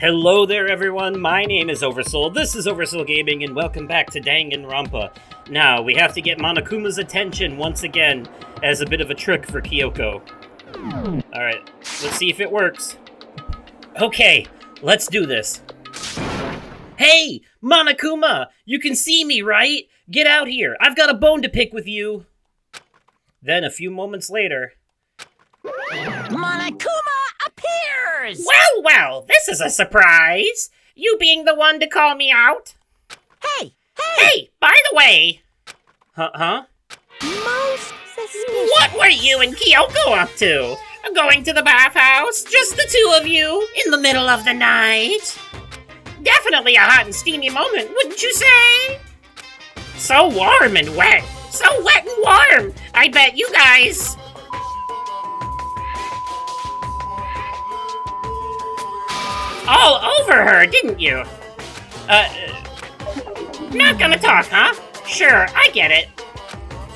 Hello there everyone, my name is Oversoul, this is Oversoul Gaming, and welcome back to Danganronpa. Now, we have to get Monokuma's attention once again, as a bit of a trick for Kyoko. Alright, let's see if it works. Okay, let's do this. Hey, Monokuma! You can see me, right? Get out here, I've got a bone to pick with you! Then, a few moments later... Monokuma appears! Well, this is a surprise! You being the one to call me out? Hey, by the way... Huh? Most suspicious. What were you and Kyoko up to? Going to the bathhouse? Just the two of you? In the middle of the night? Definitely a hot and steamy moment, wouldn't you say? So warm and wet. So wet and warm. I bet you guys... all over her, didn't you? Not gonna talk, huh? Sure, I get it.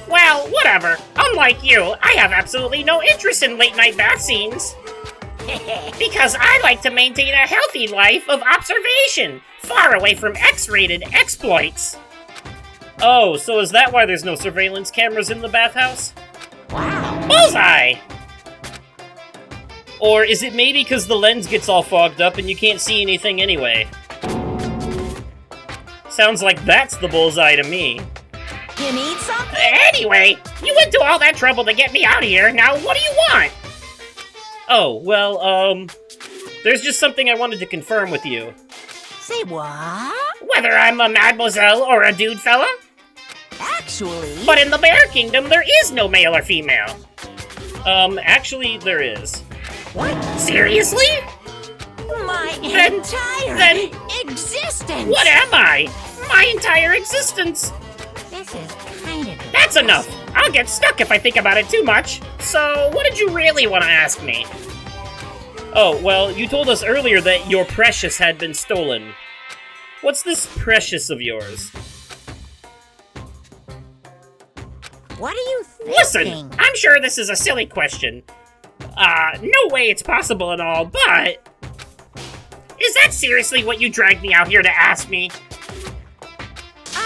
Well, whatever. Unlike you, I have absolutely no interest in late-night bath scenes. Because I like to maintain a healthy life of observation, far away from X-rated exploits. Oh, so is that why there's no surveillance cameras in the bathhouse? Wow. Bullseye! Or is it maybe because the lens gets all fogged up and you can't see anything anyway? Sounds like that's the bullseye to me. You need something? Anyway, you went to all that trouble to get me out of here, now what do you want? Oh, well, there's just something I wanted to confirm with you. Say what? Whether I'm a mademoiselle or a dude fella? Actually... But in the Bear Kingdom, there is no male or female. Actually, there is. What? Seriously? My Then- entire existence! What am I? My entire existence. This is kind of... That's enough. I'll get stuck if I think about it too much. So, what did you really want to ask me? Oh, well, you told us earlier that your precious had been stolen. What's this precious of yours? What are you thinking? Listen, I'm sure this is a silly question. No way it's possible and all, but... Is that seriously what you dragged me out here to ask me?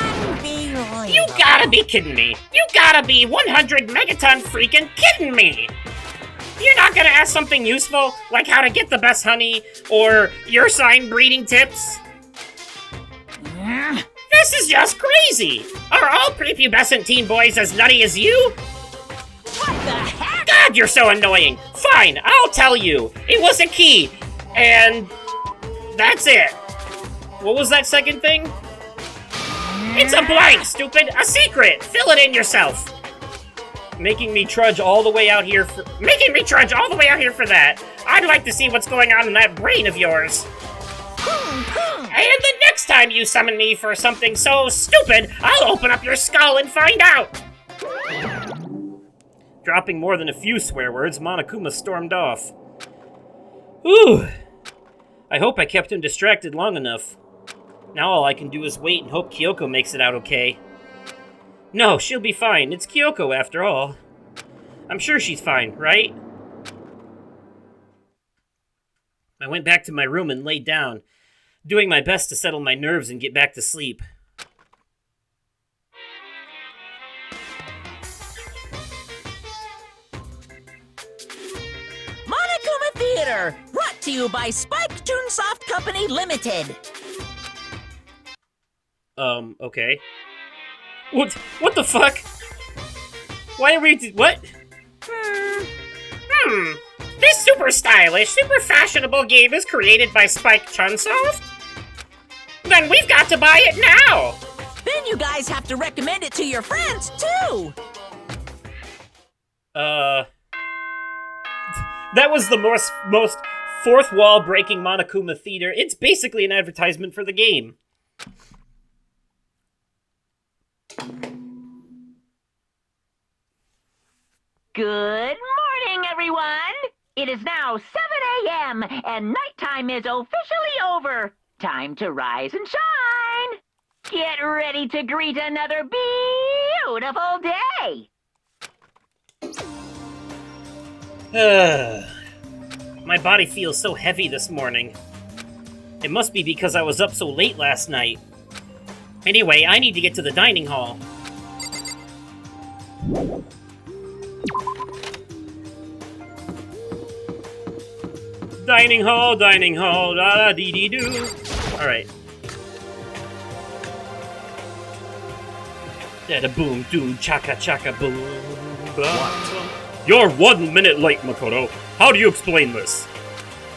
Unbelievable. You gotta be kidding me. You gotta be 100 megaton freaking kidding me. You're not gonna ask something useful, like how to get the best honey, or your sign breeding tips? This is just crazy. Are all prepubescent teen boys as nutty as you? What the heck? God, you're so annoying. Fine, I'll tell you. It was a key, and that's it. What was that second thing? It's a blank, stupid. A secret. Fill it in yourself. Making me trudge all the way out here for that. I'd like to see what's going on in that brain of yours. And the next time you summon me for something so stupid, I'll open up your skull and find out. Dropping more than a few swear words, Monokuma stormed off. Whew. I hope I kept him distracted long enough. Now all I can do is wait and hope Kyoko makes it out okay. No, she'll be fine. It's Kyoko after all. I'm sure she's fine, right? I went back to my room and laid down, doing my best to settle my nerves and get back to sleep. Monokuma Theater, brought to you by Spike Toonsoft Company Limited. Okay. What the fuck? Why are we what? This super stylish, super fashionable game is created by Spike Chunsoft? Then we've got to buy it now! Then you guys have to recommend it to your friends, too! That was the most fourth wall breaking Monokuma Theater. It's basically an advertisement for the game. Good morning, everyone! It is now 7 a.m. and nighttime is officially over. Time to rise and shine! Get ready to greet another beautiful day! My body feels so heavy this morning. It must be because I was up so late last night. Anyway, I need to get to the dining hall. Dining hall, da da dee dee doo. Alright. Da boom, doom, chaka chaka boom. What? You're 1 minute late, Makoto. How do you explain this?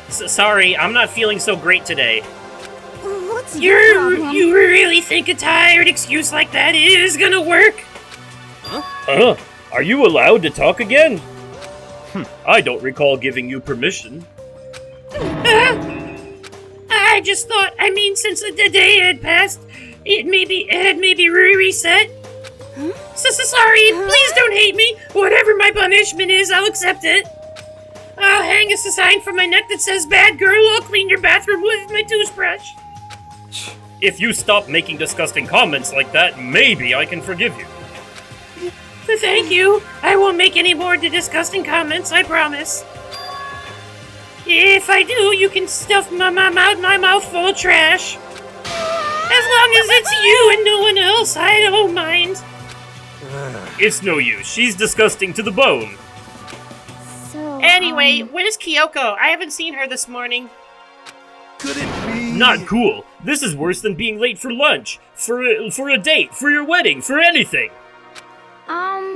Sorry, I'm not feeling so great today. What's your problem? You really think a tired excuse like that is gonna work? Huh? Are you allowed to talk again? I don't recall giving you permission. I just thought, since the day had passed, it had maybe reset. Sorry, please don't hate me. Whatever my punishment is, I'll accept it. I'll hang a sign from my neck that says, "Bad girl, I'll clean your bathroom with my toothbrush." If you stop making disgusting comments like that, maybe I can forgive you. Thank you. I won't make any more disgusting comments, I promise. If I do, you can stuff my mouth full of trash. As long as it's you and no one else, I don't mind. It's no use. She's disgusting to the bone. So, Anyway, where's Kyoko? I haven't seen her this morning. Could it be? Not cool. This is worse than being late for lunch, for a date, for your wedding, for anything.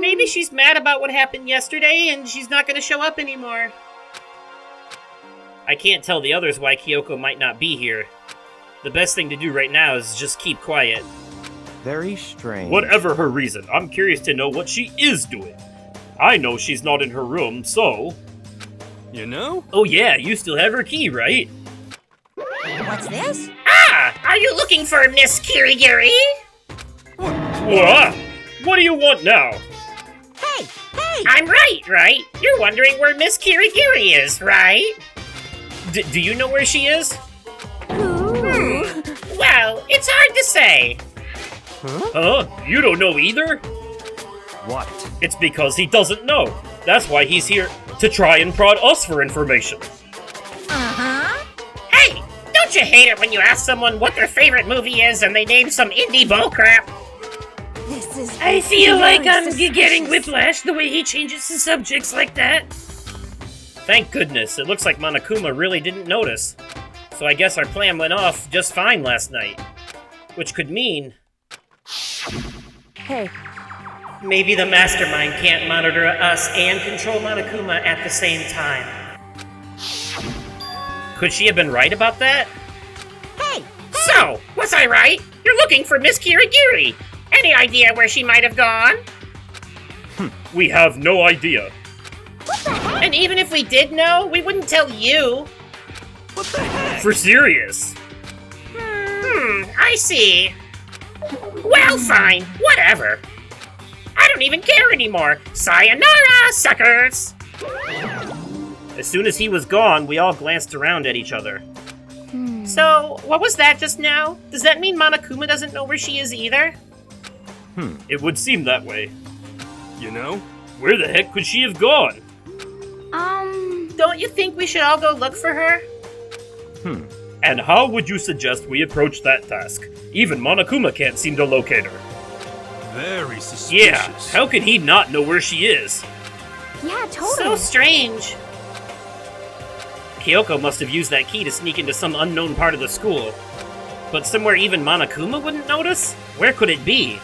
Maybe she's mad about what happened yesterday and she's not gonna show up anymore. I can't tell the others why Kyoko might not be here. The best thing to do right now is just keep quiet. Very strange. Whatever her reason, I'm curious to know what she is doing. I know she's not in her room, so... You know? Oh yeah, you still have her key, right? What's this? Ah! Are you looking for Miss Kirigiri? What? What do you want now? Hey! I'm right? You're wondering where Miss Kirigiri is, right? Do you know where she is? Well, it's hard to say. Huh? You don't know either? What? It's because he doesn't know. That's why he's here to try and prod us for information. Hey! Don't you hate it when you ask someone what their favorite movie is and they name some indie bullcrap? This is I feel like I'm suspicious. getting whiplash the way he changes the subjects like that. Thank goodness, it looks like Monokuma really didn't notice. So I guess our plan went off just fine last night. Which could mean... Hey, maybe the mastermind can't monitor us and control Monokuma at the same time. Could she have been right about that? Hey! So, was I right? You're looking for Miss Kirigiri. Any idea where she might have gone? We have no idea. What the heck? And even if we did know, we wouldn't tell you. What the heck? For serious. I see. Well, fine. Whatever. I don't even care anymore. Sayonara, suckers! As soon as he was gone, we all glanced around at each other. So, what was that just now? Does that mean Monokuma doesn't know where she is either? It would seem that way. You know? Where the heck could she have gone? don't you think we should all go look for her? And how would you suggest we approach that task? Even Monokuma can't seem to locate her. Very suspicious. Yeah, how could he not know where she is? Yeah, totally. So strange. Kyoko must have used that key to sneak into some unknown part of the school. But somewhere even Monokuma wouldn't notice? Where could it be?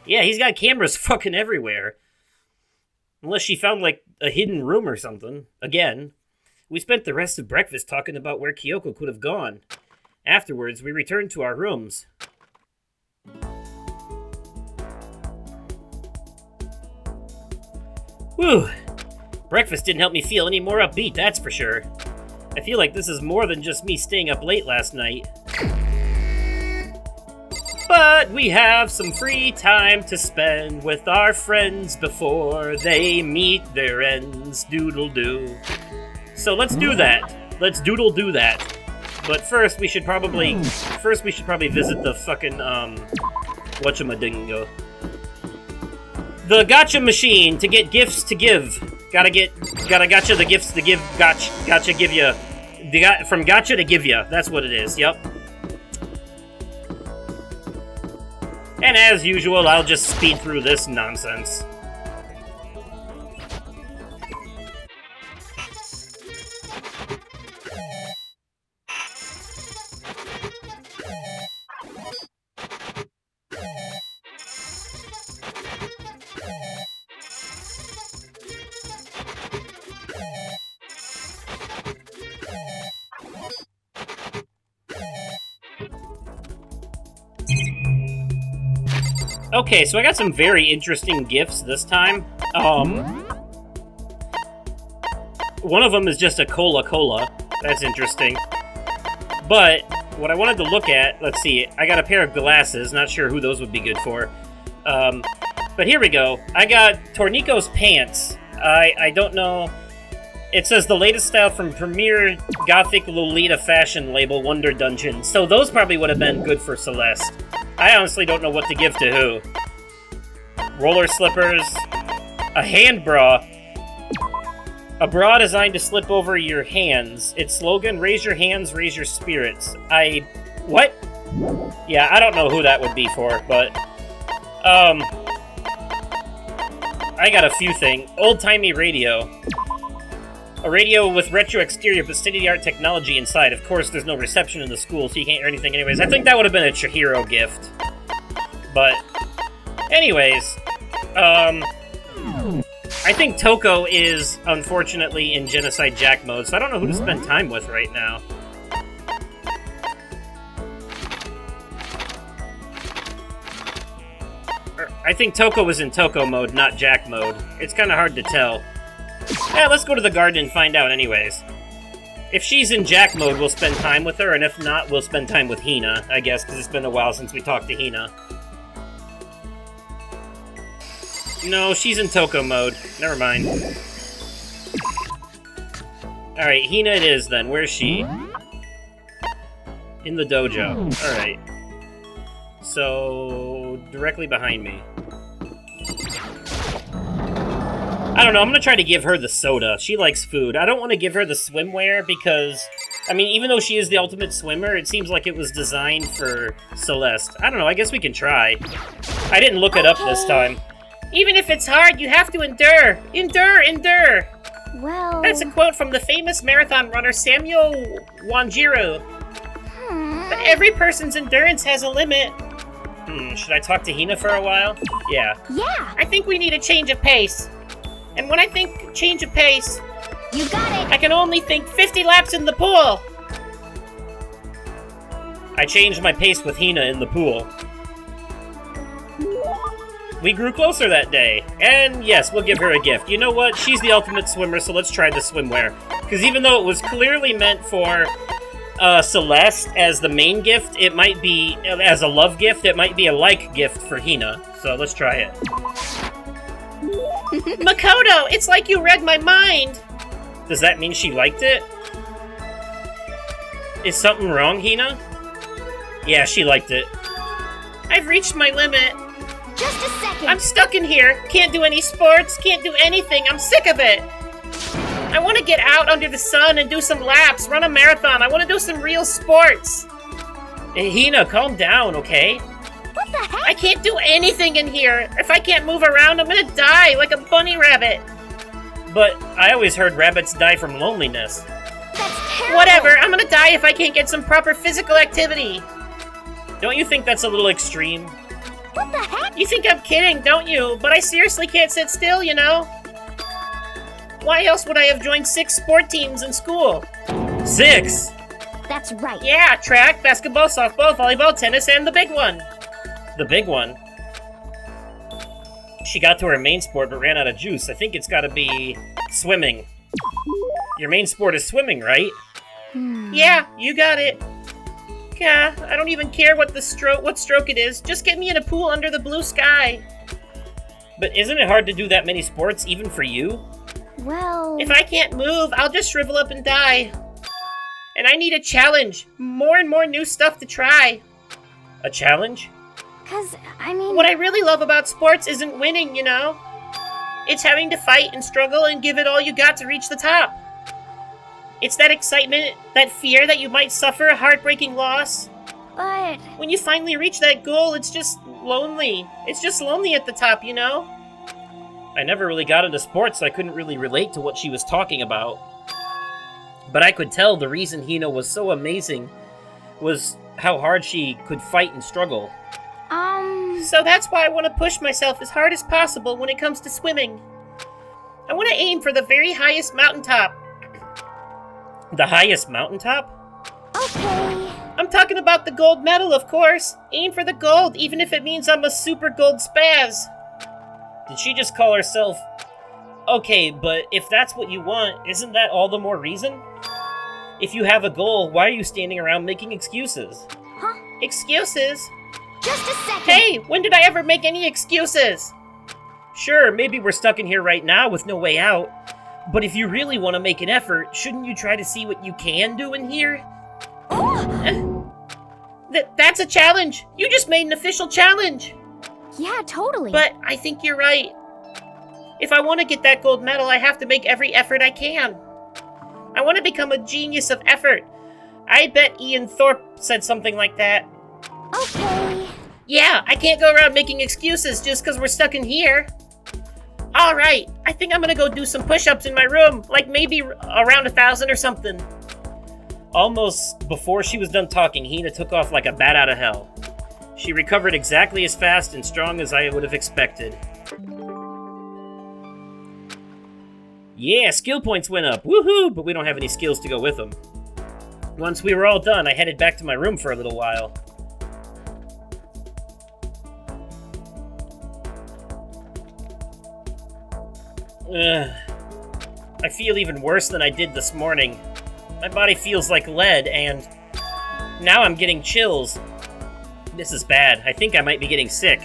Yeah, he's got cameras fucking everywhere. Unless she found, like, a hidden room or something. Again. We spent the rest of breakfast talking about where Kyoko could have gone. Afterwards, we returned to our rooms. Whew. Breakfast didn't help me feel any more upbeat, that's for sure. I feel like this is more than just me staying up late last night. But we have some free time to spend with our friends before they meet their ends. Doodle-doo. So let's do that. Let's doodle-do that. But first we should probably visit the fucking, whatchamadingo. The gotcha machine to get gifts to give. Gotta gotcha the gifts to give. Gotcha give you From gotcha to give ya. That's what it is. Yep. And as usual, I'll just speed through this nonsense. Okay, so I got some very interesting gifts this time. One of them is just a cola. That's interesting. But what I wanted to look at, let's see, I got a pair of glasses, not sure who those would be good for. But here we go. I got Tornico's pants. I don't know. It says the latest style from premier gothic Lolita fashion label Wonder Dungeon. So those probably would have been good for Celeste. I honestly don't know what to give to who. Roller slippers, a hand bra, a bra designed to slip over your hands. Its slogan, raise your hands, raise your spirits. What? Yeah, I don't know who that would be for, but, I got a few things. Old-timey radio. A radio with retro exterior but state-of-the-art technology inside. Of course, there's no reception in the school, so you can't hear anything anyways. I think that would have been a Chihiro gift. But, anyways, I think Toko is, unfortunately, in Genocide Jack mode, so I don't know who to spend time with right now. I think Toko was in Toko mode, not Jack mode. It's kind of hard to tell. Yeah, let's go to the garden and find out anyways. If she's in Jack mode, we'll spend time with her, and if not, we'll spend time with Hina, I guess, because it's been a while since we talked to Hina. No, she's in Toko mode. Never mind. Alright, Hina it is then. Where's she? In the dojo. Alright. So, directly behind me. I don't know, I'm gonna try to give her the soda. She likes food. I don't want to give her the swimwear because, I mean, even though she is the ultimate swimmer, it seems like it was designed for Celeste. I don't know, I guess we can try. I didn't look it up this time. Even if it's hard, you have to endure. Endure. Well... That's a quote from the famous marathon runner Samuel Wanjiru. But every person's endurance has a limit. Should I talk to Hina for a while? Yeah. Yeah! I think we need a change of pace. And when I think change of pace... You got it! I can only think 50 laps in the pool! I changed my pace with Hina in the pool. We grew closer that day. And yes, we'll give her a gift. You know what? She's the ultimate swimmer, so let's try the swimwear. Because even though it was clearly meant for Celeste as the main gift, it might be, as a love gift, it might be a like gift for Hina. So let's try it. Makoto, it's like you read my mind! Does that mean she liked it? Is something wrong, Hina? Yeah, she liked it. I've reached my limit. Just a second! I'm stuck in here. Can't do any sports, can't do anything. I'm sick of it. I want to get out under the sun and do some laps, run a marathon. I want to do some real sports. Hey, Hina, calm down, okay? What the heck? I can't do anything in here. If I can't move around, I'm gonna die like a bunny rabbit. But I always heard rabbits die from loneliness. That's terrible! Whatever, I'm gonna die if I can't get some proper physical activity. Don't you think that's a little extreme? What the heck? You think I'm kidding, don't you? But I seriously can't sit still, you know? Why else would I have joined 6 sport teams in school? 6? That's right. Yeah, track, basketball, softball, volleyball, tennis, and the big one. The big one? She got to her main sport but ran out of juice. I think it's gotta be swimming. Your main sport is swimming, right? Yeah, you got it. Yeah, I don't even care what stroke it is. Just get me in a pool under the blue sky. But isn't it hard to do that many sports, even for you? Well... If I can't move, I'll just shrivel up and die. And I need a challenge. More and more new stuff to try. A challenge? 'Cause, I mean... What I really love about sports isn't winning, you know? It's having to fight and struggle and give it all you got to reach the top. It's that excitement, that fear that you might suffer a heartbreaking loss. But... When you finally reach that goal, it's just lonely. It's just lonely at the top, you know? I never really got into sports, so I couldn't really relate to what she was talking about. But I could tell the reason Hina was so amazing was how hard she could fight and struggle. So that's why I want to push myself as hard as possible when it comes to swimming. I want to aim for the very highest mountaintop. The highest mountaintop? Okay. I'm talking about the gold medal, of course. Aim for the gold, even if it means I'm a super gold spaz. Did she just call herself... Okay, but if that's what you want, isn't that all the more reason? If you have a goal, why are you standing around making excuses? Huh? Excuses? Just a second. Hey, when did I ever make any excuses? Sure, maybe we're stuck in here right now with no way out. But if you really want to make an effort, shouldn't you try to see what you can do in here? That's a challenge. You just made an official challenge. Yeah, totally. But I think you're right. If I want to get that gold medal, I have to make every effort I can. I want to become a genius of effort. I bet Ian Thorpe said something like that. Okay. Yeah, I can't go around making excuses just because we're stuck in here. Alright, I think I'm gonna go do some push-ups in my room, like maybe around 1,000 or something. Almost before she was done talking, Hina took off like a bat out of hell. She recovered exactly as fast and strong as I would have expected. Yeah, skill points went up, woohoo! But we don't have any skills to go with them. Once we were all done, I headed back to my room for a little while. I feel even worse than I did this morning. My body feels like lead, and now I'm getting chills. This is bad. I think I might be getting sick.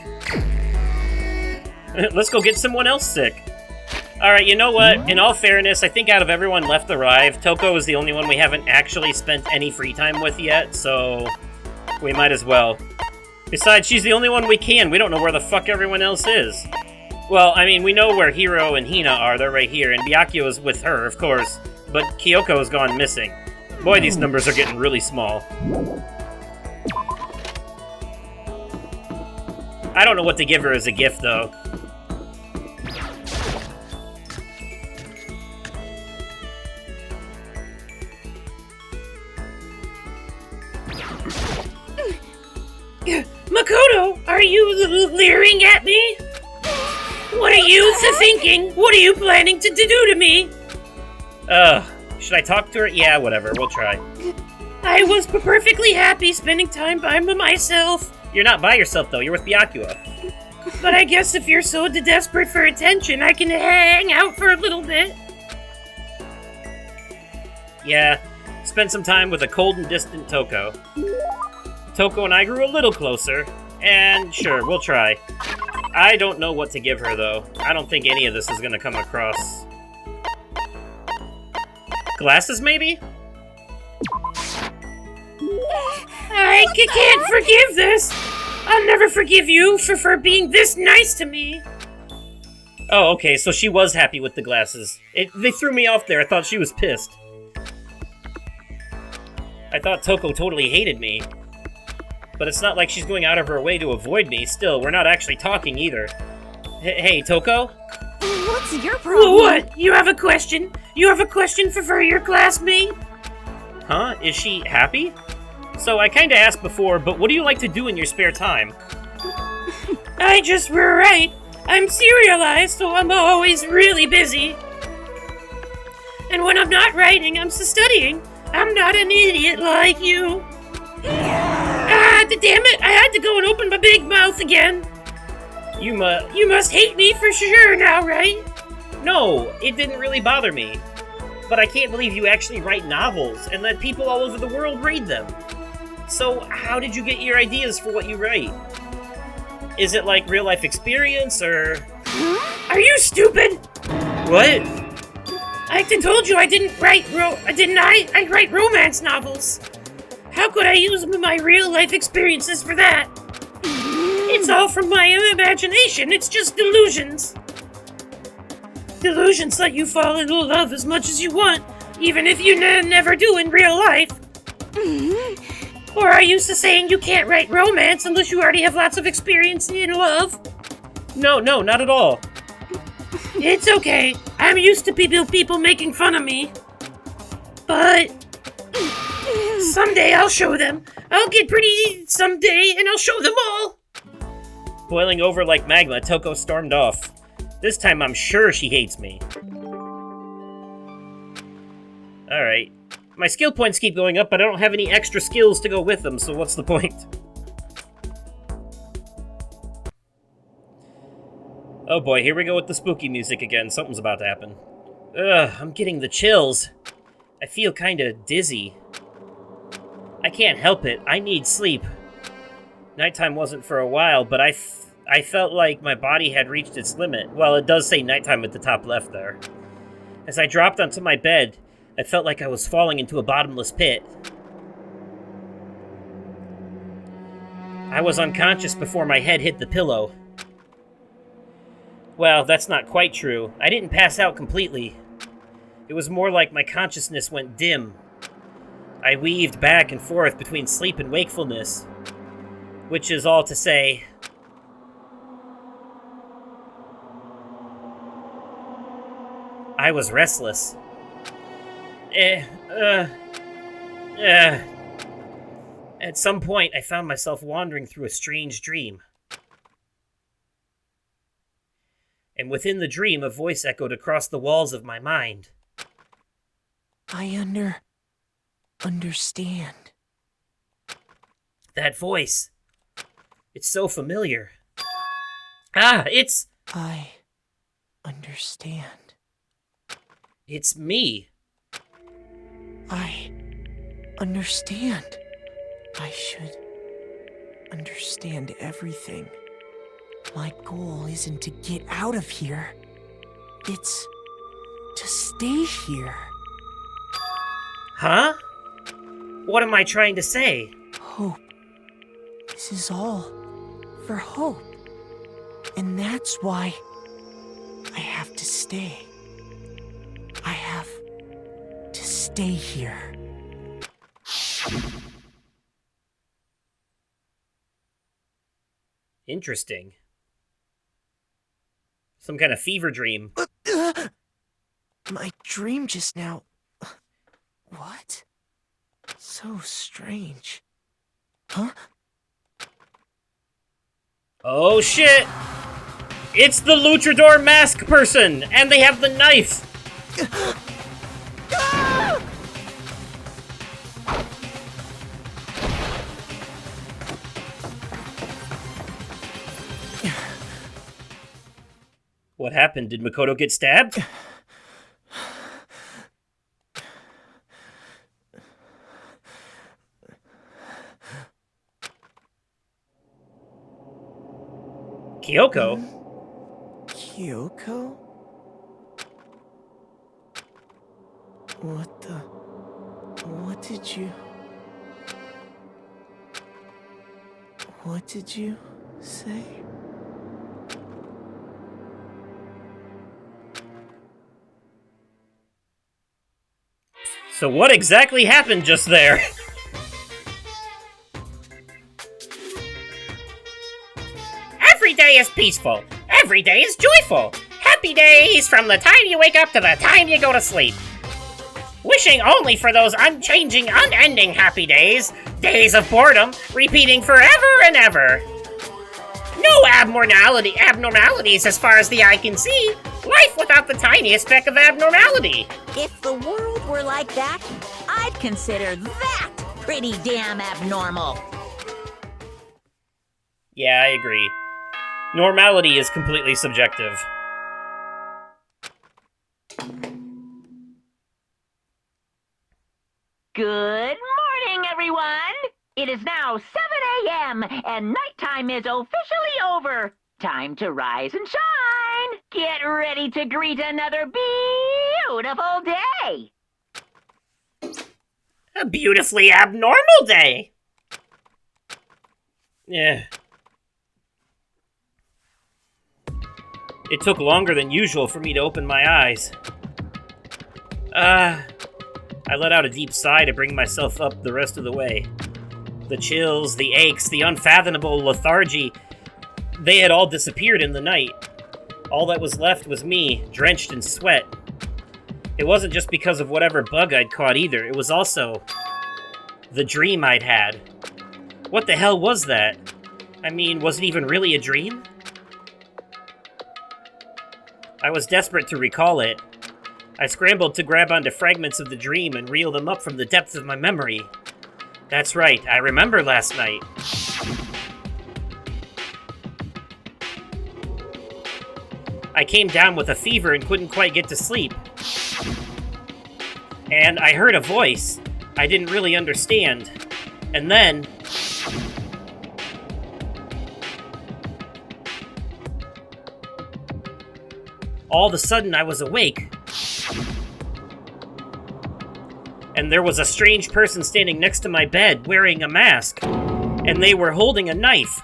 Let's go get someone else sick. Alright, you know what? In all fairness, I think out of everyone left alive, Toko is the only one we haven't actually spent any free time with yet, so we might as well. Besides, she's the only one we can. We don't know where the fuck everyone else is. Well, I mean, we know where Hiro and Hina are. They're right here, and Byakuya is with her, of course. But Kyoko has gone missing. Boy, these numbers are getting really small. I don't know what to give her as a gift, though. Makoto, are you leering at me? What are you thinking? What are you planning to do to me? Should I talk to her? Yeah, whatever, we'll try. I was perfectly happy spending time by myself. You're not by yourself, though. You're with Byakuya. But I guess if you're so desperate for attention, I can hang out for a little bit. Yeah, spend some time with a cold and distant Toko. Toko and I grew a little closer, and sure, we'll try. I don't know what to give her, though. I don't think any of this is gonna come across. Glasses, maybe? I can't forgive this! I'll never forgive you for being this nice to me! Oh, okay, so she was happy with the glasses. They threw me off there. I thought she was pissed. I thought Toko totally hated me. But it's not like she's going out of her way to avoid me. Still, we're not actually talking either. Hey, Toko? What's your problem? What? You have a question? You have a question for your classmate? Huh? Is she happy? So I kinda asked before, but what do you like to do in your spare time? I just write. I'm serialized, so I'm always really busy. And when I'm not writing, I'm studying. I'm not an idiot like you. Damn it! I had to go and open my big mouth again. You must hate me for sure now, right? No, it didn't really bother me. But I can't believe you actually write novels and let people all over the world read them. So, how did you get your ideas for what you write? Is it like real-life experience, or... Are you stupid? What? I told you I didn't write I write romance novels. How could I use my real-life experiences for that? It's all from my imagination. It's just delusions. Delusions let you fall in love as much as you want, Even if you never do in real life. Or are you saying you can't write romance unless you already have lots of experience in love? No, not at all. It's okay. I'm used to people making fun of me. But someday I'll show them. I'll get pretty someday and I'll show them all. Boiling over like magma, Toko stormed off. This time I'm sure she hates me. Alright. My skill points keep going up, but I don't have any extra skills to go with them, so what's the point? Oh boy, here we go with the spooky music again. Something's about to happen. Ugh, I'm getting the chills. I feel kinda dizzy. I can't help it. I need sleep. Nighttime wasn't for a while, but I felt like my body had reached its limit. Well, it does say nighttime at the top left there. As I dropped onto my bed, I felt like I was falling into a bottomless pit. I was unconscious before my head hit the pillow. Well, that's not quite true. I didn't pass out completely. It was more like my consciousness went dim. I weaved back and forth between sleep and wakefulness, which is all to say, I was restless. At some point, I found myself wandering through a strange dream. And within the dream, a voice echoed across the walls of my mind. I understand. That voice. It's so familiar. It's... I understand. It's me. I understand. I should understand everything. My goal isn't to get out of here. It's to stay here. Huh? What am I trying to say? Hope. This is all for hope. And that's why I have to stay. I have to stay here. Interesting. Some kind of fever dream. My dream just now... What? So strange. Huh? Oh shit! It's the luchador mask person! And they have the knife! What happened? Did Makoto get stabbed? Kyoko? Kyoko? What did you say? So what exactly happened just there? Every day is peaceful. Every day is joyful. Happy days from the time you wake up to the time you go to sleep. Wishing only for those unchanging, unending happy days. Days of boredom, repeating forever and ever. No abnormalities as far as the eye can see. Life without the tiniest speck of abnormality. If the world were like that, I'd consider that pretty damn abnormal. Yeah, I agree. Normality is completely subjective. Good morning, everyone! It is now 7 a.m. and nighttime is officially over. Time to rise and shine! Get ready to greet another beautiful day! A beautifully abnormal day! Yeah. It took longer than usual for me to open my eyes. I let out a deep sigh to bring myself up the rest of the way. The chills, the aches, the unfathomable lethargy, they had all disappeared in the night. All that was left was me, drenched in sweat. It wasn't just because of whatever bug I'd caught either, it was also the dream I'd had. What the hell was that? I mean, was it even really a dream? I was desperate to recall it. I scrambled to grab onto fragments of the dream and reel them up from the depths of my memory. That's right, I remember last night. I came down with a fever and couldn't quite get to sleep. And I heard a voice I didn't really understand. And then... all of a sudden, I was awake. And there was a strange person standing next to my bed, wearing a mask. And they were holding a knife.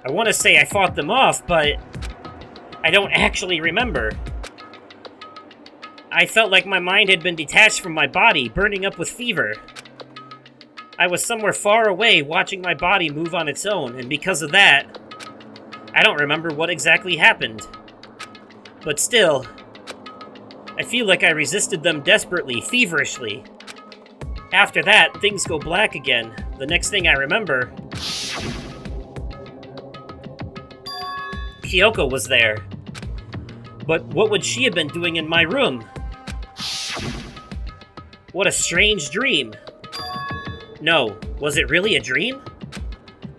I want to say I fought them off, but I don't actually remember. I felt like my mind had been detached from my body, burning up with fever. I was somewhere far away, watching my body move on its own, and because of that, I don't remember what exactly happened. But still, I feel like I resisted them desperately, feverishly. After that, things go black again. The next thing I remember... Kyoko was there. But what would she have been doing in my room? What a strange dream. No, was it really a dream?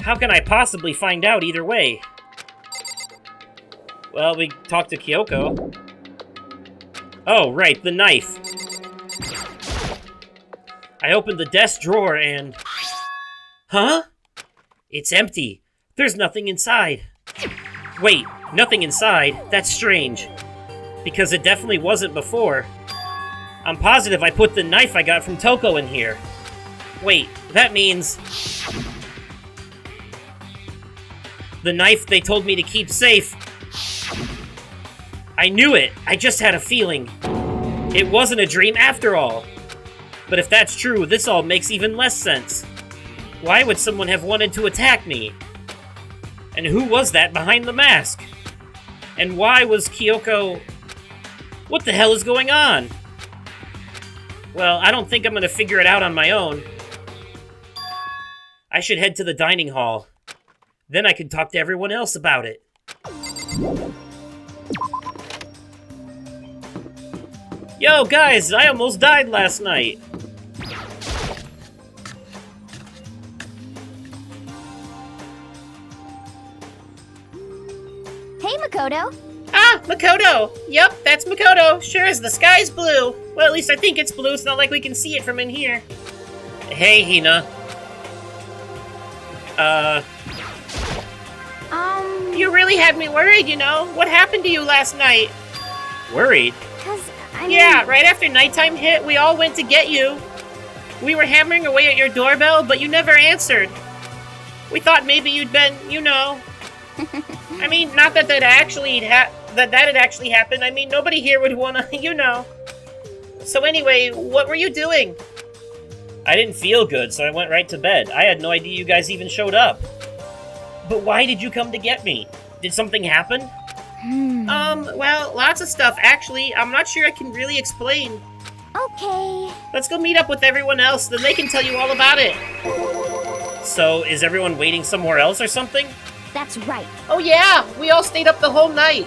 How can I possibly find out either way? Well, we talked to Kyoko. Oh, right, the knife. I opened the desk drawer and... Huh? It's empty. There's nothing inside. Wait, nothing inside? That's strange. Because it definitely wasn't before. I'm positive I put the knife I got from Toko in here. Wait, that means... the knife they told me to keep safe. I knew it! I just had a feeling. It wasn't a dream after all. But if that's true, this all makes even less sense. Why would someone have wanted to attack me? And who was that behind the mask? And why was Kyoko... What the hell is going on? Well, I don't think I'm gonna figure it out on my own. I should head to the dining hall. Then I can talk to everyone else about it. Yo, guys, I almost died last night. Hey, Makoto. Ah, Makoto! Yup, that's Makoto. Sure as the sky's blue. Well, at least I think it's blue. It's not like we can see it from in here. Hey, Hina. You really had me worried, you know? What happened to you last night? Worried? 'Cause, I mean... Yeah, right after nighttime hit, we all went to get you. We were hammering away at your doorbell, but you never answered. We thought maybe you'd been, you know... I mean, not that that had actually happened. I mean, nobody here would wanna, you know. So anyway, what were you doing? I didn't feel good, so I went right to bed. I had no idea you guys even showed up. But why did you come to get me? Did something happen? Well, lots of stuff, actually. I'm not sure I can really explain. Okay. Let's go meet up with everyone else, then they can tell you all about it. So, is everyone waiting somewhere else or something? That's right. Oh yeah, we all stayed up the whole night.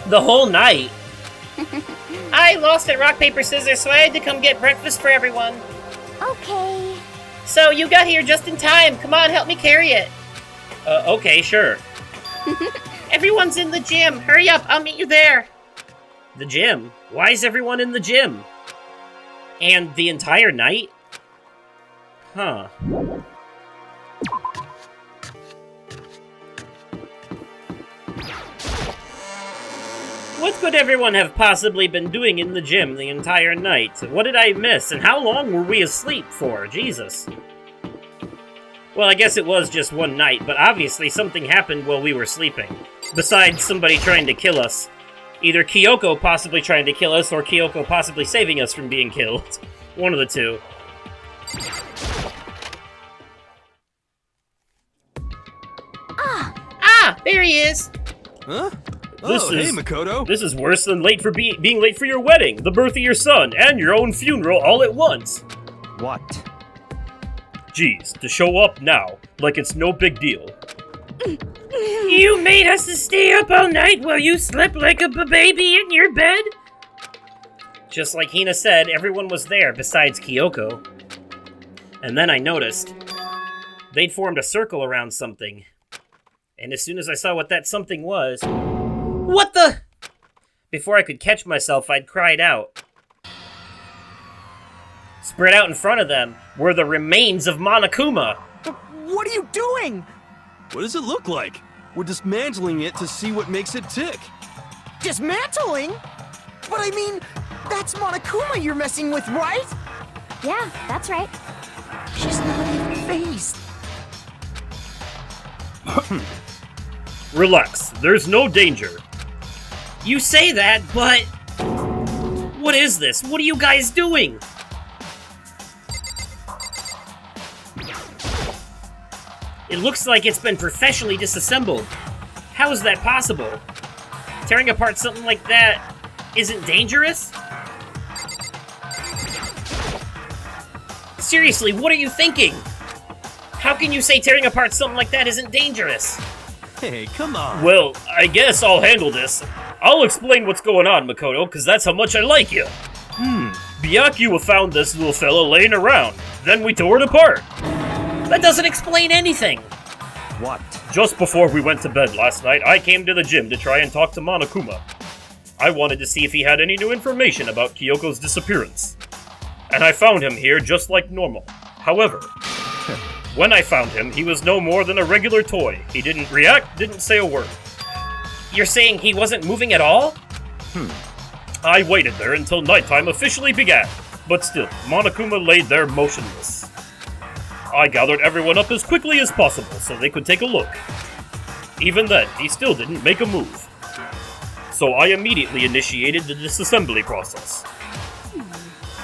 The whole night? I lost at rock, paper, scissors, so I had to come get breakfast for everyone. Okay. So you got here just in time. Come on, help me carry it. Okay, sure. Everyone's in the gym. Hurry up, I'll meet you there. The gym? Why is everyone in the gym? And the entire night? Huh. What could everyone have possibly been doing in the gym the entire night? What did I miss, and how long were we asleep for? Jesus. Well, I guess it was just one night, but obviously something happened while we were sleeping. Besides somebody trying to kill us. Either Kyoko possibly trying to kill us, or Kyoko possibly saving us from being killed. One of the two. Ah, there he is! Huh? Hey, Makoto. This is worse than late for being late for your wedding, the birth of your son, and your own funeral all at once. What? Geez, to show up now, like it's no big deal. You made us to stay up all night while you slept like a baby in your bed? Just like Hina said, everyone was there besides Kyoko. And then I noticed they'd formed a circle around something. And as soon as I saw what that something was... What the? Before I could catch myself, I'd cried out. Spread out in front of them were the remains of Monokuma. What are you doing? What does it look like? We're dismantling it to see what makes it tick. Dismantling? But I mean, that's Monokuma you're messing with, right? Yeah, that's right. She's not even phased. Relax, there's no danger. You say that, but... What is this? What are you guys doing? It looks like it's been professionally disassembled. How is that possible? Tearing apart something like that isn't dangerous? Seriously, what are you thinking? How can you say tearing apart something like that isn't dangerous? Hey, come on. Well, I guess I'll handle this. I'll explain what's going on, Makoto, because that's how much I like you. Byakuya found this little fella laying around. Then we tore it apart. That doesn't explain anything. What? Just before we went to bed last night, I came to the gym to try and talk to Monokuma. I wanted to see if he had any new information about Kyoko's disappearance. And I found him here just like normal. However, when I found him, he was no more than a regular toy. He didn't react, didn't say a word. You're saying he wasn't moving at all? I waited there until nighttime officially began. But still, Monokuma laid there motionless. I gathered everyone up as quickly as possible so they could take a look. Even then, he still didn't make a move. So I immediately initiated the disassembly process.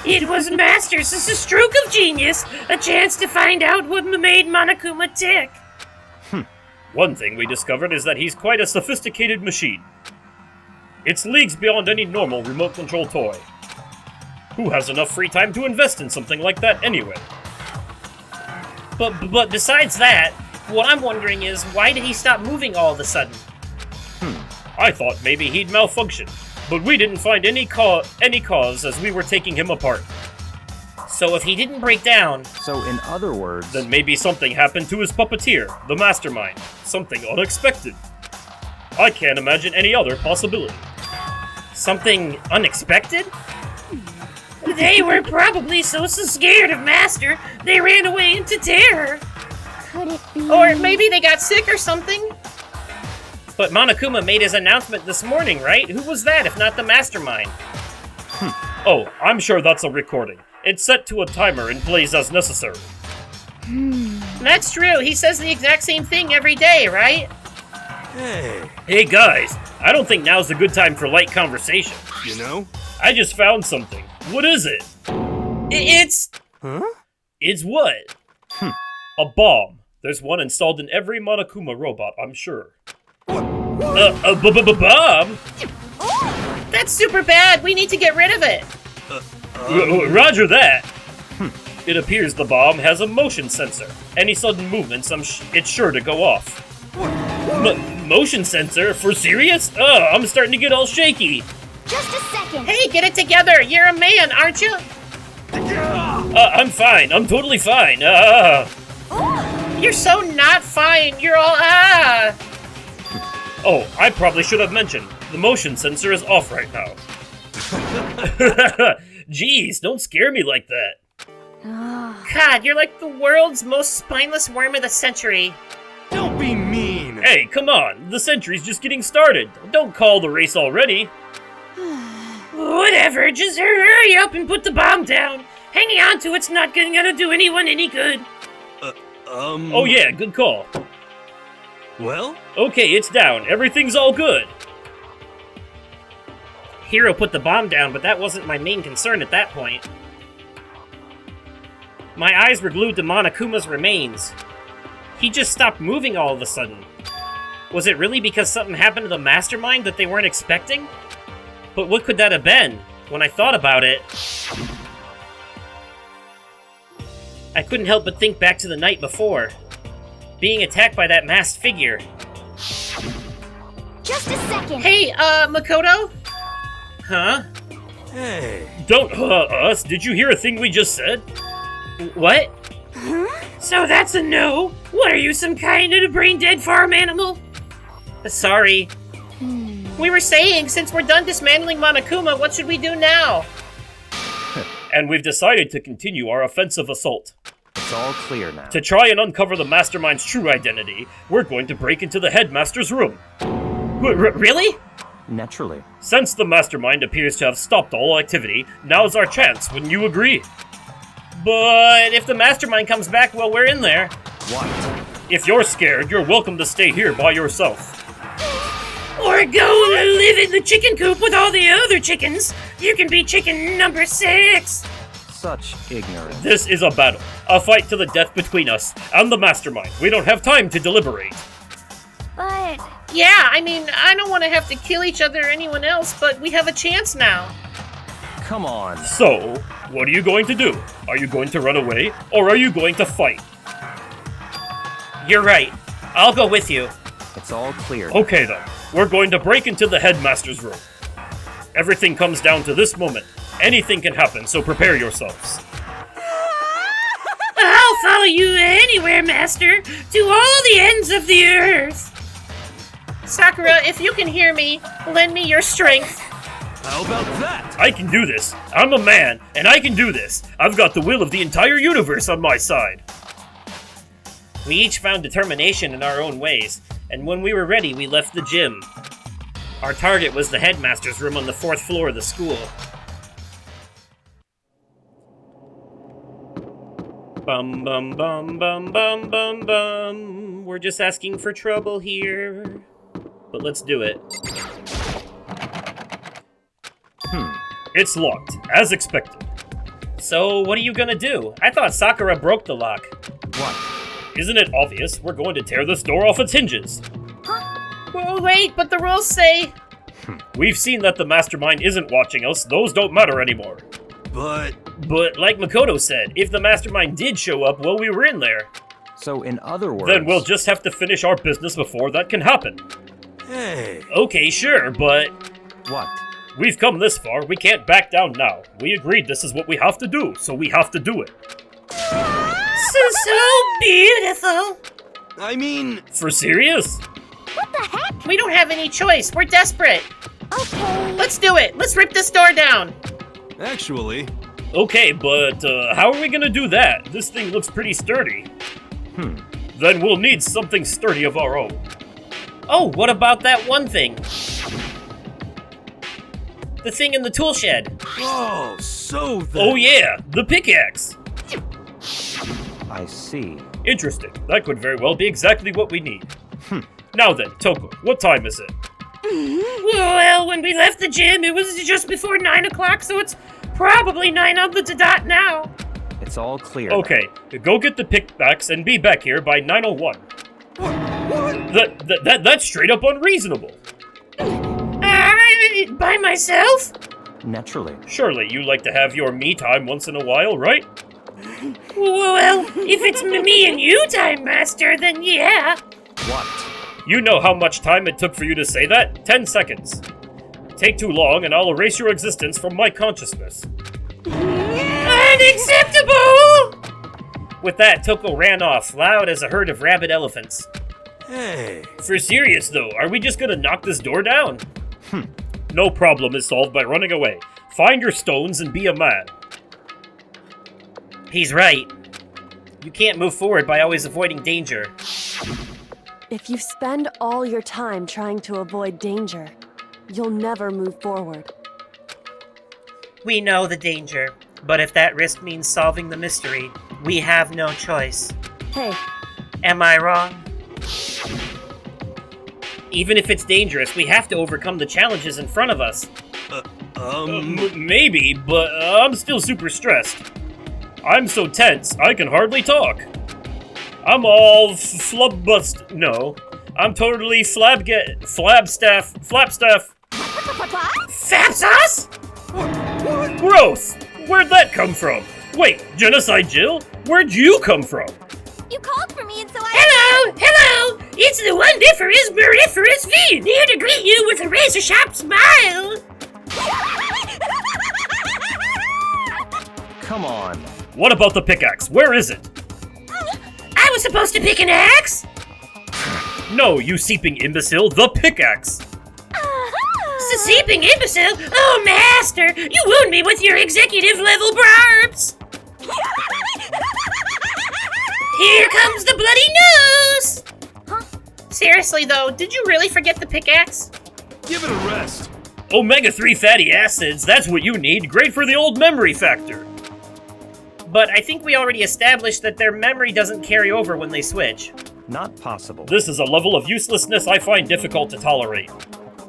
It was Master's stroke of genius, a chance to find out what made Monokuma tick. One thing we discovered is that he's quite a sophisticated machine. It's leagues beyond any normal remote control toy. Who has enough free time to invest in something like that anyway? But besides that, what I'm wondering is, why did he stop moving all of a sudden? I thought maybe he'd malfunction, but we didn't find any cause as we were taking him apart. So if he didn't break down... So in other words... Then maybe something happened to his puppeteer, the mastermind. Something unexpected. I can't imagine any other possibility. Something unexpected? They were probably so scared of Master, they ran away into terror. Could it be? Or maybe they got sick or something. But Monokuma made his announcement this morning, right? Who was that, if not the mastermind? Oh, I'm sure that's a recording. It's set to a timer and plays as necessary. That's true. He says the exact same thing every day, right? Hey, Hey guys, I don't think now's a good time for light conversation. you know? I just found something. What is it? It's... Huh? It's what? A bomb. There's one installed in every Monokuma robot, I'm sure. Bomb? That's super bad. We need to get rid of it. Roger that. It appears the bomb has a motion sensor. Any sudden movements, it's sure to go off. Motion sensor? For serious? I'm starting to get all shaky. Just a second. Hey, get it together. You're a man, aren't you? I'm fine. I'm totally fine. You're so not fine. You're all Oh, I probably should have mentioned. The motion sensor is off right now. Jeez, don't scare me like that. God, you're like the world's most spineless worm of the century. Don't be mean! Hey, come on. The century's just getting started. Don't call the race already. Whatever, just hurry up and put the bomb down. Hanging on to it's not gonna do anyone any good. Oh yeah, good call. Well? Okay, it's down. Everything's all good. Hiro put the bomb down, but that wasn't my main concern at that point. My eyes were glued to Monokuma's remains. He just stopped moving all of a sudden. Was it really because something happened to the mastermind that they weren't expecting? But what could that have been? When I thought about it, I couldn't help but think back to the night before. Being attacked by that masked figure. Just a second. Hey, Makoto? Huh? Hey. Don't us. Did you hear a thing we just said? What? Huh? So that's a no? What are you, some kind of brain-dead farm animal? Sorry. We were saying, since we're done dismantling Monokuma, what should we do now? And we've decided to continue our offensive assault. It's all clear now. To try and uncover the Mastermind's true identity, we're going to break into the Headmaster's room. Really? Naturally. Since the Mastermind appears to have stopped all activity, now's our chance, wouldn't you agree? But if the Mastermind comes back while we're in there... What? If you're scared, you're welcome to stay here by yourself. Or go live in the chicken coop with all the other chickens. You can be chicken number 6. Such ignorance. This is a battle. A fight to the death between us and the Mastermind. We don't have time to deliberate. But Yeah, I mean, I don't want to have to kill each other or anyone else, but we have a chance now. Come on. So, what are you going to do? Are you going to run away, or are you going to fight? You're right. I'll go with you. It's all clear. Okay then, we're going to break into the Headmaster's room. Everything comes down to this moment. Anything can happen, so prepare yourselves. I'll follow you anywhere, Master, to all the ends of the earth. Sakura, if you can hear me, lend me your strength. How about that? I can do this. I'm a man, and I can do this. I've got the will of the entire universe on my side. We each found determination in our own ways, and when we were ready, we left the gym. Our target was the Headmaster's room on the 4th floor of the school. Bum bum bum bum bum bum bum. We're just asking for trouble here. But let's do it. It's locked, as expected. So, what are you gonna do? I thought Sakura broke the lock. What? Isn't it obvious? We're going to tear this door off its hinges. Well, wait, but the rules say... We've seen that the Mastermind isn't watching us. Those don't matter anymore. But like Makoto said, if the Mastermind did show up while we were in there, So in other words... then we'll just have to finish our business before that can happen. hey, Okay, sure, but What? we've come this far. We can't back down now. We agreed this is what we have to do, so we have to do it. So beautiful. I mean, For serious? what the heck? We don't have any choice. We're desperate. Okay. Let's do it. Let's rip this door down. actually, Okay, but how are we gonna do that? This thing looks pretty sturdy. Then we'll need something sturdy of our own. Oh, what about that one thing? The thing in the tool shed. oh, so that... Oh yeah, the pickaxe. I see. Interesting. That could very well be exactly what we need. Now then, Toko, what time is it? Well, when we left the gym, it was just before 9 o'clock, so it's probably 9 on the dot now. It's all clear. Okay, go get the pickaxe and be back here by 9:01. That's straight up unreasonable. By myself? Naturally. Surely you like to have your me time once in a while, right? Well, if it's me and you time, Master, then yeah. What? You know how much time it took for you to say that? 10 seconds. Take too long and I'll erase your existence from my consciousness. Unacceptable! With that, Toko ran off, loud as a herd of rabid elephants. Hey, For serious though, are we just gonna knock this door down? No problem is solved by running away. Find your stones and be a man. He's right. You can't move forward by always avoiding danger. If you spend all your time trying to avoid danger, you'll never move forward. We know the danger, but if that risk means solving the mystery, we have no choice. Hey, Am I wrong? Even if it's dangerous, we have to overcome the challenges in front of us. Maybe, but I'm still super stressed. I'm so tense, I can hardly talk. I'm all flubbust. No, I'm totally flapstaff. Fap sauce? Gross! Where'd that come from? Wait, Genocide Jill? Where'd you come from? You called for me and so I... Hello! It's the wondiferous, muriferous fiend here to greet you with a razor-sharp smile! Come on. What about the pickaxe? Where is it? I was supposed to pick an axe? No, you seeping imbecile, the pickaxe! Seeping imbecile? Oh, master! You wound me with your executive-level barbs! Here comes the bloody nose! Seriously, though, did you really forget the pickaxe? Give it a rest. Omega-3 fatty acids, that's what you need. Great for the old memory factor. But I think we already established that their memory doesn't carry over when they switch. Not possible. This is a level of uselessness I find difficult to tolerate.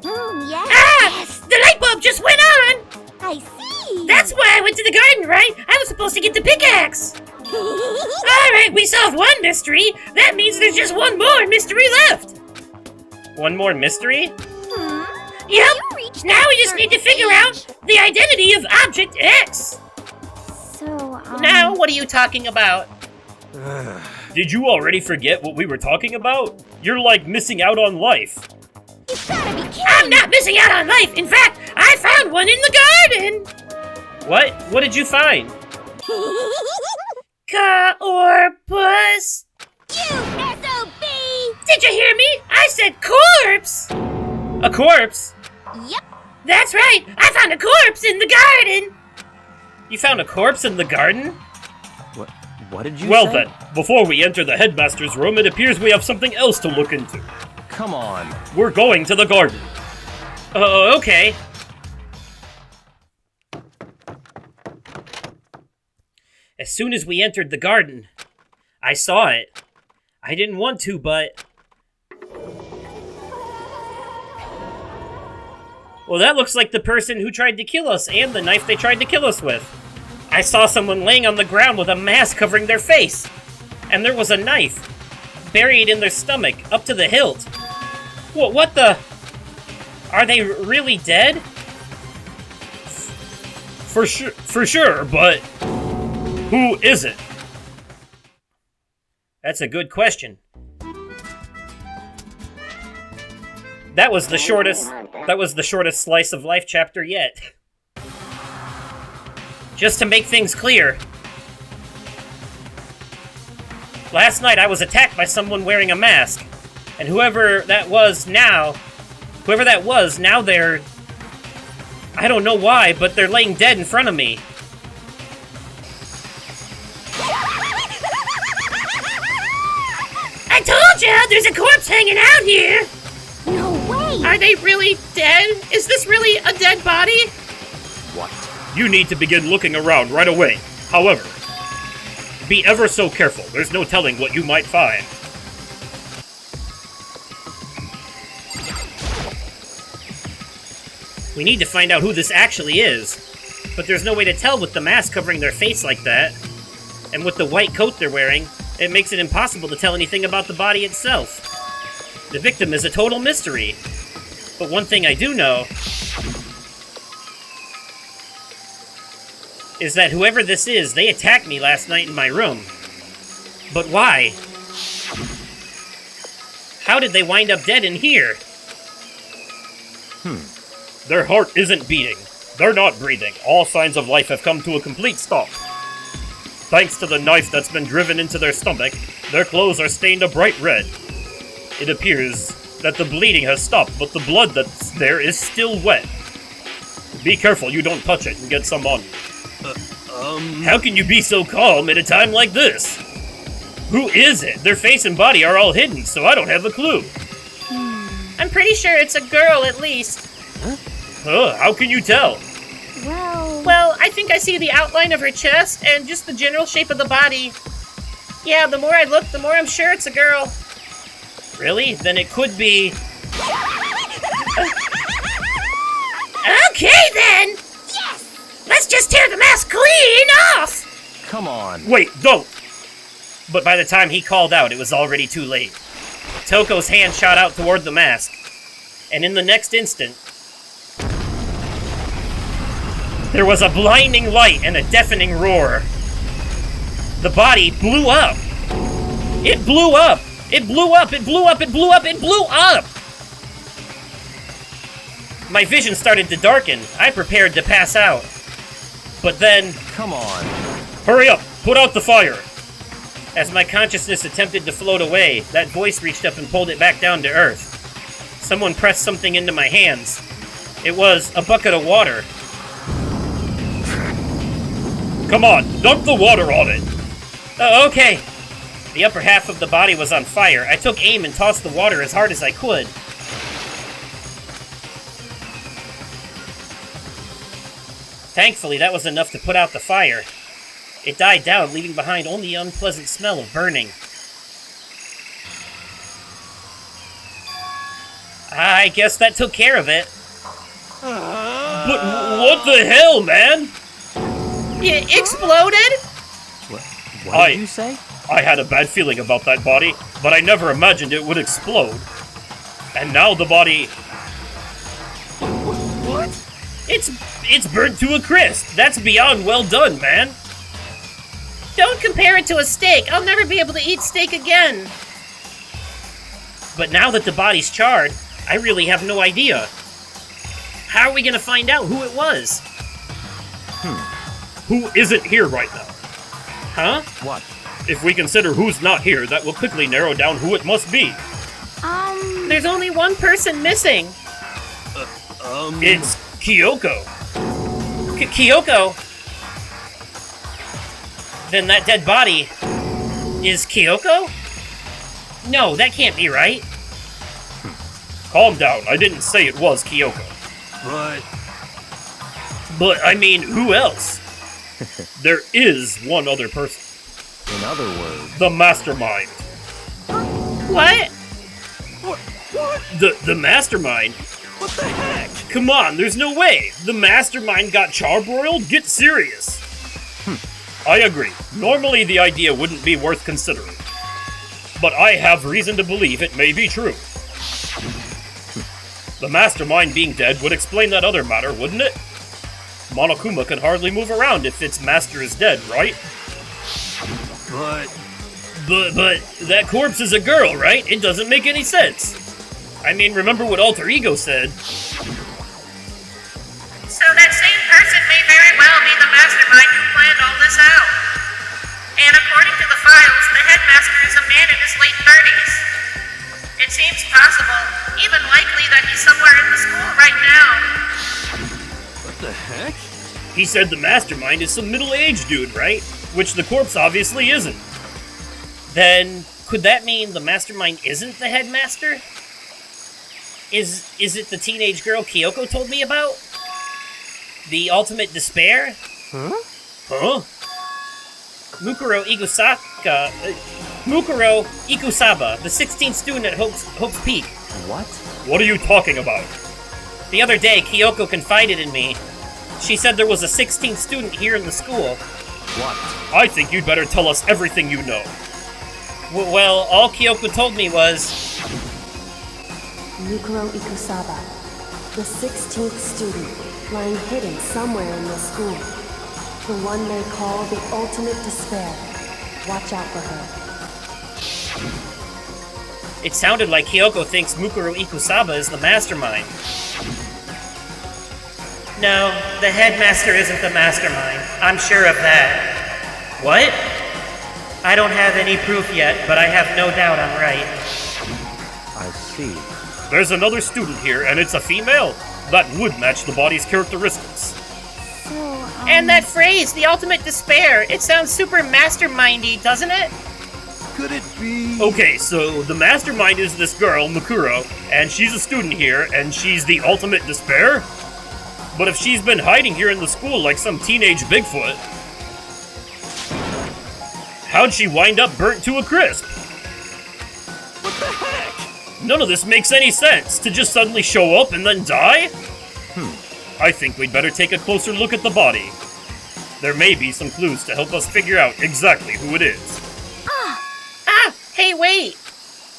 Yes. Ah! The light bulb just went on! I see. That's why I went to the garden, right? I was supposed to get the pickaxe! Alright, we solved one mystery. That means there's just one more mystery left. One more mystery? Yep. Now we just need to figure out the identity of Object X. So, Now, what are you talking about? Did you already forget what we were talking about? You're like missing out on life. You gotta be kidding. I'm not missing out on life. In fact, I found one in the garden. What? What did you find? Corpus. You SOB! Did you hear me? I said corpse. A corpse? Yep. That's right. I found a corpse in the garden. You found a corpse in the garden? What did you Well say? then, before we enter the headmaster's room, it appears we have something else to look into. Come on. We're going to the garden. Okay. As soon as we entered the garden, I saw it. I didn't want to, but... Well, that looks like the person who tried to kill us and the knife they tried to kill us with. I saw someone laying on the ground with a mask covering their face. And there was a knife buried in their stomach, up to the hilt. What the? Are they really dead? For sure, but who is it? That's a good question. That was the shortest slice of life chapter yet. Just to make things clear, last night I was attacked by someone wearing a mask, and whoever that was now, they're... I don't know why, but they're laying dead in front of me. I told ya, there's a corpse hanging out here! No way. Are they really dead? Is this really a dead body? What? You need to begin looking around right away. However, be ever so careful. There's no telling what you might find. We need to find out who this actually is. But there's no way to tell with the mask covering their face like that. And with the white coat they're wearing, it makes it impossible to tell anything about the body itself. The victim is a total mystery. But one thing I do know is that whoever this is, they attacked me last night in my room. But why? How did they wind up dead in here? Their heart isn't beating. They're not breathing. All signs of life have come to a complete stop. Thanks to the knife that's been driven into their stomach, their clothes are stained a bright red. It appears that the bleeding has stopped, but the blood that's there is still wet. Be careful you don't touch it and get some on you. How can you be so calm at a time like this? Who is it? Their face and body are all hidden, so I don't have a clue. I'm pretty sure it's a girl, at least. How can you tell? Well, I think I see the outline of her chest and just the general shape of the body. Yeah, the more I look, the more I'm sure it's a girl. Really? Then it could be... Okay, then! Yes! Let's just tear the mask clean off! Come on. Wait, don't! But by the time he called out, it was already too late. Toko's hand shot out toward the mask, and in the next instant, there was a blinding light and a deafening roar. The body blew up. It blew up! It blew up! It blew up! It blew up! It blew up! My vision started to darken. I prepared to pass out. But then... Come on. Hurry up! Put out the fire! As my consciousness attempted to float away, that voice reached up and pulled it back down to earth. Someone pressed something into my hands. It was a bucket of water. Come on, dump the water on it! Okay. The upper half of the body was on fire. I took aim and tossed the water as hard as I could. Thankfully, that was enough to put out the fire. It died down, leaving behind only the unpleasant smell of burning. I guess that took care of it. But what the hell, man? It exploded? What did you say? I had a bad feeling about that body, but I never imagined it would explode. And now the body... What? It's burnt to a crisp. That's beyond well done, man. Don't compare it to a steak. I'll never be able to eat steak again. But now that the body's charred, I really have no idea. How are we gonna find out who it was? Who isn't here right now? Huh? What? If we consider who's not here, that will quickly narrow down who it must be. There's only one person missing. It's Kyoko. Kyoko? Then that dead body is Kyoko? No, that can't be right. Calm down, I didn't say it was Kyoko. But I mean, who else? There is one other person. In other words... The mastermind. What? What? The mastermind? What the heck? Come on, there's no way. The mastermind got charbroiled? Get serious. I agree. Normally the idea wouldn't be worth considering. But I have reason to believe it may be true. The mastermind being dead would explain that other matter, wouldn't it? Monokuma can hardly move around if its master is dead, right? But that corpse is a girl, right? It doesn't make any sense. I mean, remember what Alter Ego said. So that same person may very well be the mastermind who planned all this out. And according to the files, the headmaster is a man in his late 30s. It seems possible, even likely, that he's somewhere in the school right now. what the heck? He said the mastermind is some middle-aged dude, right? Which the corpse obviously isn't. Then, could that mean the mastermind isn't the headmaster? Is it the teenage girl Kyoko told me about? The ultimate despair? Huh? Mukuro Ikusaba, the 16th student at Hope's Peak. What? What are you talking about? The other day, Kyoko confided in me. She said there was a 16th student here in the school. What? I think you'd better tell us everything you know. Well, all Kyoko told me was... Mukuro Ikusaba, the 16th student, lying hidden somewhere in the school. The one they call the ultimate despair. Watch out for her. It sounded like Kyoko thinks Mukuro Ikusaba is the mastermind. No, the headmaster isn't the mastermind. I'm sure of that. What? I don't have any proof yet, but I have no doubt I'm right. I see. There's another student here, and it's a female. That would match the body's characteristics. And that phrase, the ultimate despair, it sounds super mastermindy, doesn't it? Could it be? Okay, so the mastermind is this girl, Mukuro, and she's a student here, and she's the ultimate despair? But if she's been hiding here in the school like some teenage Bigfoot, how'd she wind up burnt to a crisp? What the heck? None of this makes any sense. To just suddenly show up and then die? I think we'd better take a closer look at the body. There may be some clues to help us figure out exactly who it is. Hey, wait!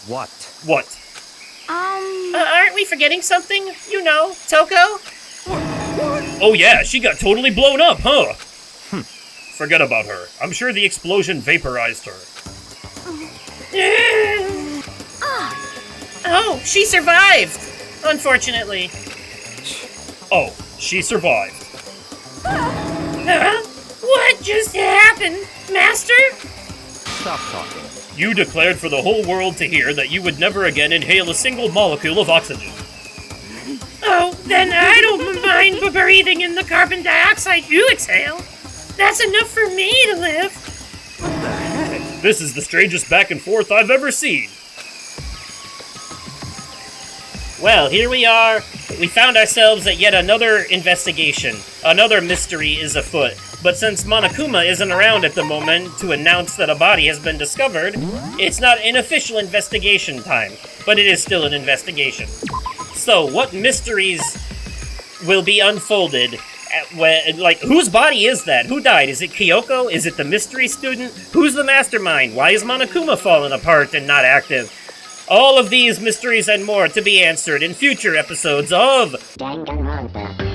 What? What? Aren't we forgetting something? You know, Toko? Oh yeah, she got totally blown up, huh? Forget about her. I'm sure the explosion vaporized her. Oh, she survived! Unfortunately. Oh, she survived. What just happened, Master? Stop talking. You declared for the whole world to hear that you would never again inhale a single molecule of oxygen. Oh, then I don't mind breathing in the carbon dioxide you exhale. That's enough for me to live. This is the strangest back and forth I've ever seen. Well, here we are. We found ourselves at yet another investigation. Another mystery is afoot. But since Monokuma isn't around at the moment to announce that a body has been discovered, it's not an official investigation time, but it is still an investigation. So, what mysteries will be unfolded? Whose body is that? Who died? Is it Kyoko? Is it the mystery student? Who's the mastermind? Why is Monokuma falling apart and not active? All of these mysteries and more to be answered in future episodes of Danganronpa.